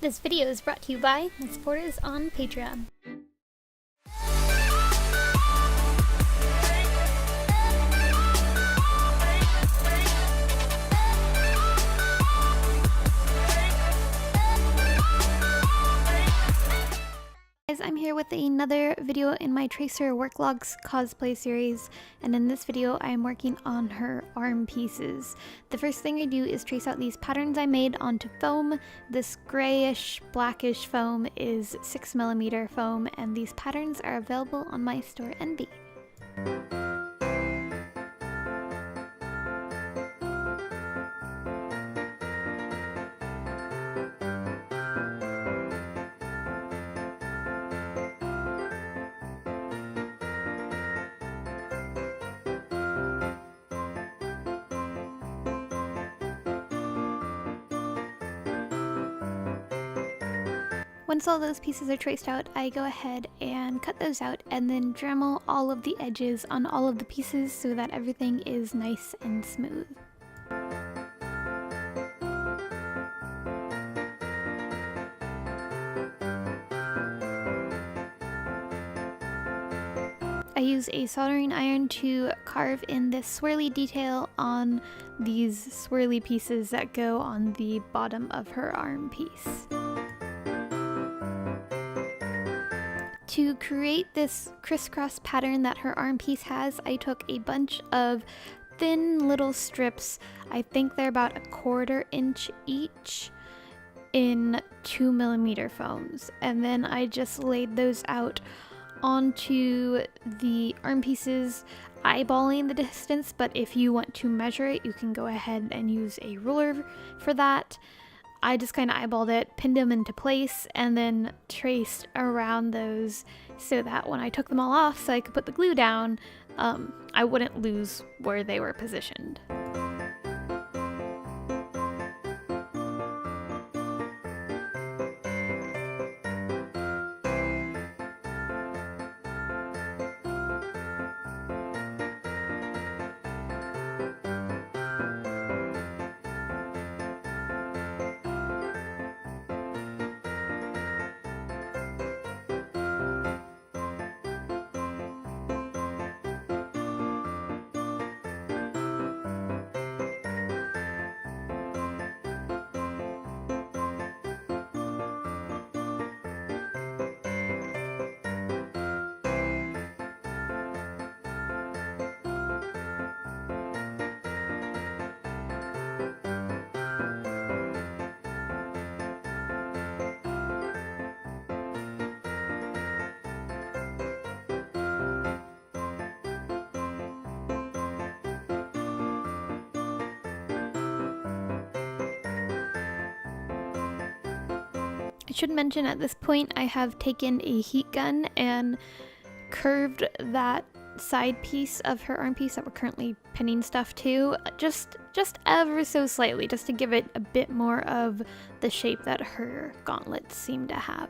This video is brought to you by my supporters on Patreon. I'm here with another video in my Tracer Worklogs cosplay series, and in this video I am working on her arm pieces. The first thing I do is trace out these patterns I made onto foam. This grayish blackish foam is 6mm foam, and these patterns are available on my store Envy. Once all those pieces are traced out, I go ahead and cut those out and then Dremel all of the edges on all of the pieces so that everything is nice and smooth. I use a soldering iron to carve in this swirly detail on these swirly pieces that go on the bottom of her arm piece. To create this crisscross pattern that her arm piece has, I took a bunch of thin little strips. I think they're about 1/4 inch each in 2mm foams, and then I just laid those out onto the arm pieces, eyeballing the distance, but if you want to measure it, you can go ahead and use a ruler for that. I just kind of eyeballed it, pinned them into place, and then traced around those so that when I took them all off so I could put the glue down, I wouldn't lose where they were positioned. I should mention at this point I have taken a heat gun and curved that side piece of her arm piece that we're currently pinning stuff to just ever so slightly, just to give it a bit more of the shape that her gauntlets seem to have.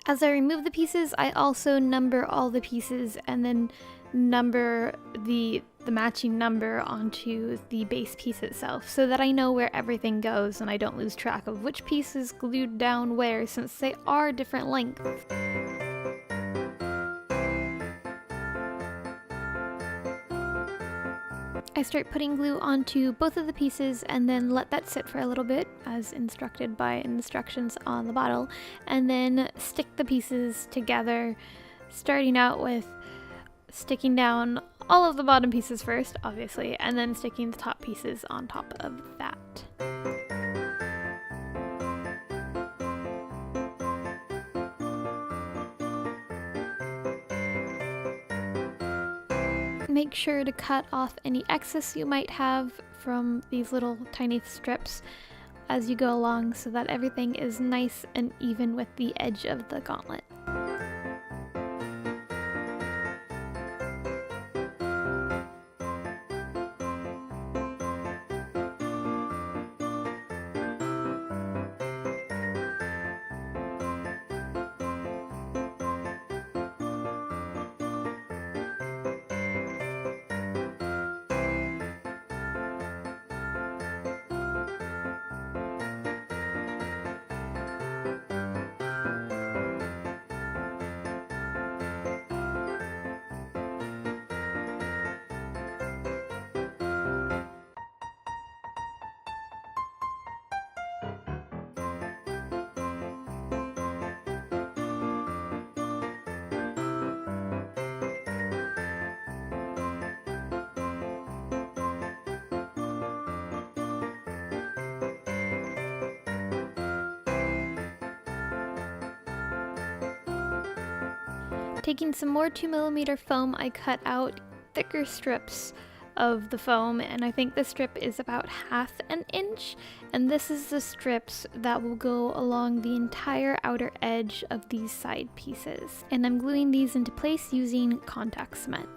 As I remove the pieces, I also number all the pieces and then number the matching number onto the base piece itself so that I know where everything goes and I don't lose track of which piece is glued down where, since they are different lengths. I start putting glue onto both of the pieces and then let that sit for a little bit as instructed by instructions on the bottle, and then stick the pieces together, starting out with sticking down all of the bottom pieces first, obviously, and then sticking the top pieces on top of that. Make sure to cut off any excess you might have from these little tiny strips as you go along so that everything is nice and even with the edge of the gauntlet. Taking some more 2mm foam, I cut out thicker strips of the foam, and I think the strip is about 1/2 inch, and this is the strips that will go along the entire outer edge of these side pieces. And I'm gluing these into place using contact cement.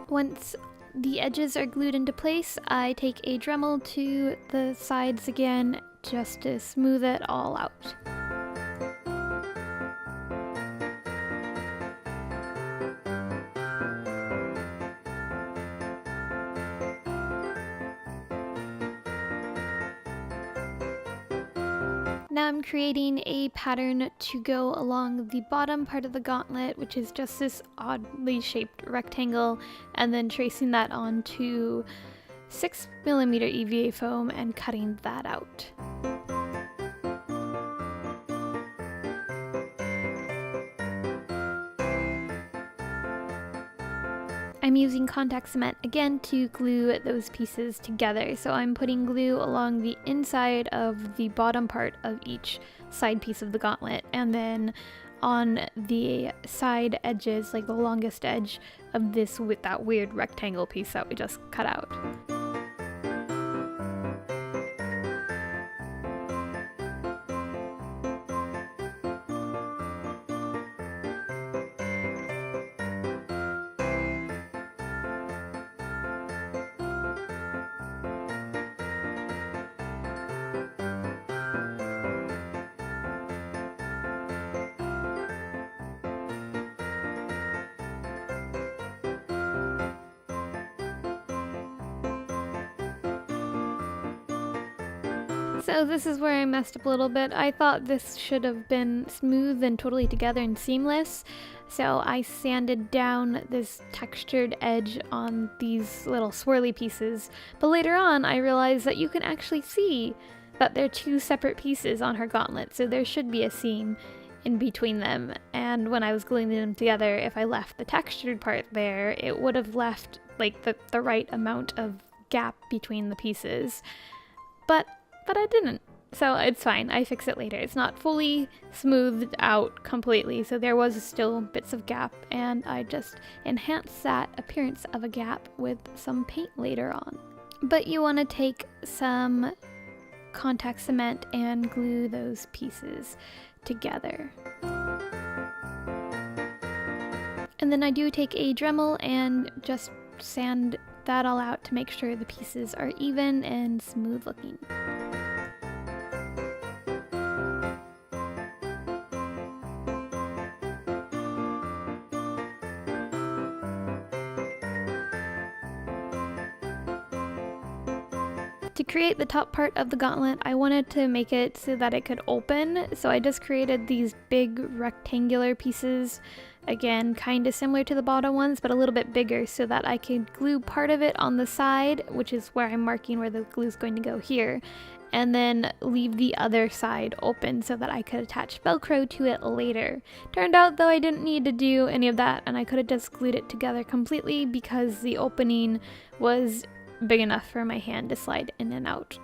Once the edges are glued into place, I take a Dremel to the sides again just to smooth it all out. Now I'm creating a pattern to go along the bottom part of the gauntlet, which is just this oddly shaped rectangle, and then tracing that onto 6mm EVA foam and cutting that out. I'm using contact cement again to glue those pieces together, so I'm putting glue along the inside of the bottom part of each side piece of the gauntlet, and then on the side edges, like the longest edge of this with that weird rectangle piece that we just cut out. So this is where I messed up a little bit. I thought this should have been smooth and totally together and seamless. So I sanded down this textured edge on these little swirly pieces. But later on, I realized that you can actually see that they're two separate pieces on her gauntlet. So there should be a seam in between them. And when I was gluing them together, if I left the textured part there, it would have left like the right amount of gap between the pieces. But I didn't, so it's fine. I fix it later. It's not fully smoothed out completely, so there was still bits of gap, and I just enhanced that appearance of a gap with some paint later on. But you want to take some contact cement and glue those pieces together. And then I do take a Dremel and just sand that all out to make sure the pieces are even and smooth looking. To create the top part of the gauntlet, I wanted to make it so that it could open, so I just created these big rectangular pieces, again kind of similar to the bottom ones but a little bit bigger, so that I could glue part of it on the side, which is where I'm marking where the glue is going to go here, and then leave the other side open so that I could attach Velcro to it later. Turned out though I didn't need to do any of that, and I could have just glued it together completely because the opening was big enough for my hand to slide in and out.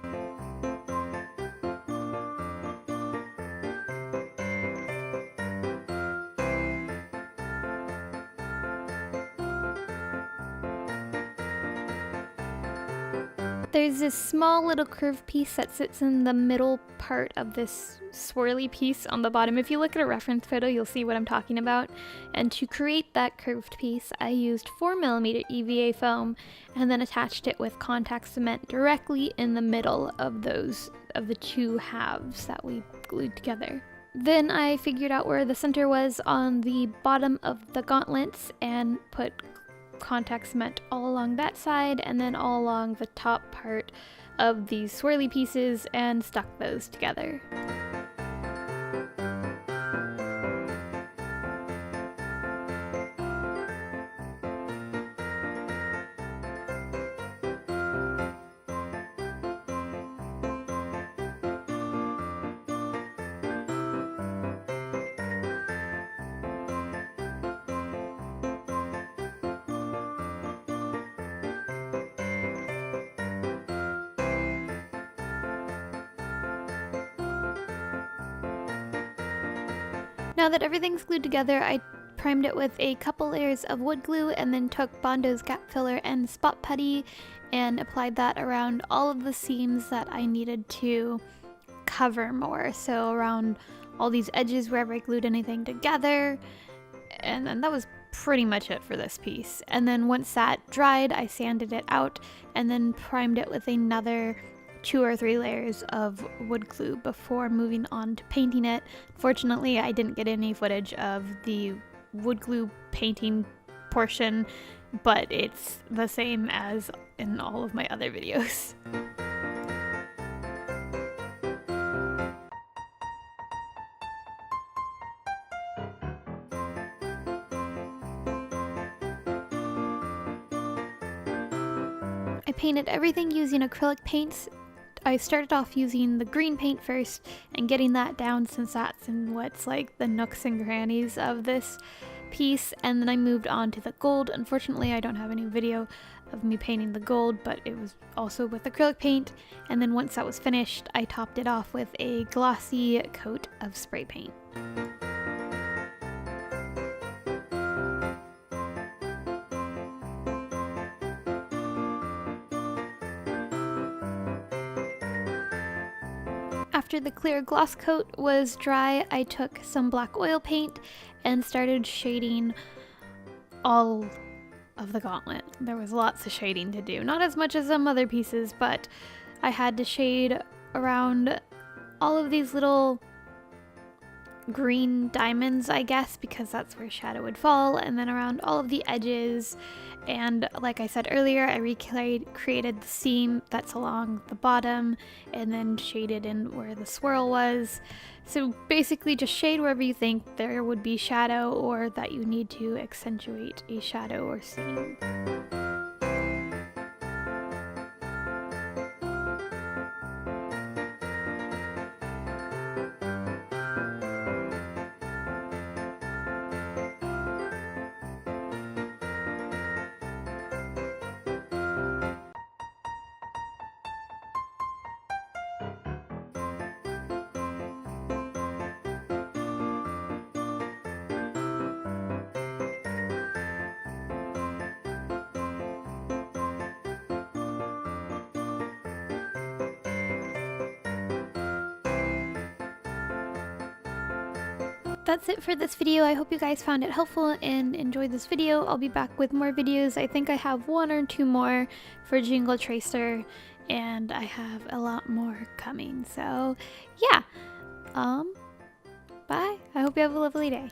There's this small little curved piece that sits in the middle part of this swirly piece on the bottom. If you look at a reference photo, you'll see what I'm talking about. And to create that curved piece, I used 4mm EVA foam and then attached it with contact cement directly in the middle of the two halves that we glued together. Then I figured out where the center was on the bottom of the gauntlets and put contact cement all along that side and then all along the top part of these swirly pieces and stuck those together. Now that everything's glued together, I primed it with a couple layers of wood glue and then took Bondo's gap filler and spot putty and applied that around all of the seams that I needed to cover more. So around all these edges wherever I glued anything together. And then that was pretty much it for this piece. And then once that dried, I sanded it out and then primed it with another 2 or 3 layers of wood glue before moving on to painting it. Fortunately, I didn't get any footage of the wood glue painting portion, but it's the same as in all of my other videos. I painted everything using acrylic paints. I started off using the green paint first and getting that down since that's in what's like the nooks and crannies of this piece, and then I moved on to the gold. Unfortunately, I don't have any video of me painting the gold, but it was also with acrylic paint, and then once that was finished, I topped it off with a glossy coat of spray paint. After the clear gloss coat was dry, I took some black oil paint and started shading all of the gauntlet. There was lots of shading to do. Not as much as some other pieces, but I had to shade around all of these little green diamonds, I guess, because that's where shadow would fall, and then around all of the edges. And like I said earlier, I created the seam that's along the bottom and then shaded in where the swirl was. So basically just shade wherever you think there would be shadow or that you need to accentuate a shadow or seam. That's it for this video. I hope you guys found it helpful and enjoyed this video. I'll be back with more videos. I think I have 1 or 2 more for Jingle Tracer, and I have a lot more coming. So yeah, bye. I hope you have a lovely day.